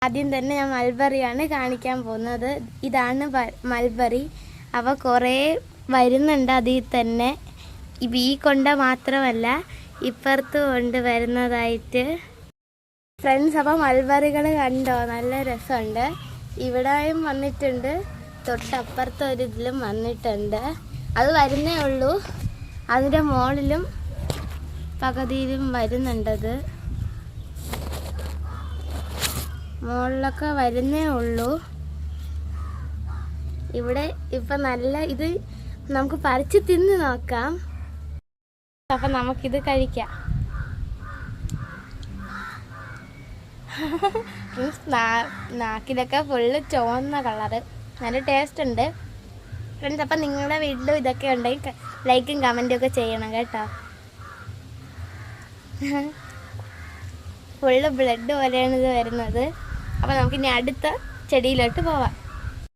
ആദ്യം തന്നെ ഞാൻ മൽബറിയാണ് കാണിക്കാൻ പോകുന്നത്. ഇതാണ് മൽബറി. അവ കുറേ വരുന്നുണ്ട് അതിൽ തന്നെ. ഈ കൊണ്ട മാത്രമല്ല ഇപ്പുറത്ത് കൊണ്ട് വരുന്നതായിട്ട്. ഫ്രണ്ട്സ്, അപ്പോൾ മൽബറികൾ കണ്ടോ? നല്ല രസമുണ്ട്. ഇവിടെയും വന്നിട്ടുണ്ട്, തൊട്ടപ്പുറത്തെ ഒരു ഇതിലും വന്നിട്ടുണ്ട്. അത് വരുന്നേ ഉള്ളൂ. അതിൻ്റെ മുകളിലും പകുതിയിലും വരുന്നുണ്ടത്. മുകളിലൊക്കെ വരുന്നേ ഉള്ളൂ. ഇവിടെ ഇപ്പം നല്ല ഇത് നമുക്ക് പറിച്ച് തിന്ന് നോക്കാം. അപ്പം നമുക്കിത് കഴിക്കാം. നാക്കിലൊക്കെ ഫുള്ള് ചുവന്ന കളറ്, നല്ല ടേസ്റ്റ് ഉണ്ട് ഫ്രണ്ട്സ്. അപ്പം നിങ്ങളുടെ വീട്ടിലും ഇതൊക്കെ ഉണ്ടെങ്കിൽ ലൈക്കും കമൻറ്റും ഒക്കെ ചെയ്യണം കേട്ടോ. ഫുള്ള് ബ്ലഡ് പോലെയാണ് ഇത് വരുന്നത്. അപ്പോൾ നമുക്കിനി അടുത്ത ചെടിയിലോട്ട് പോവാം.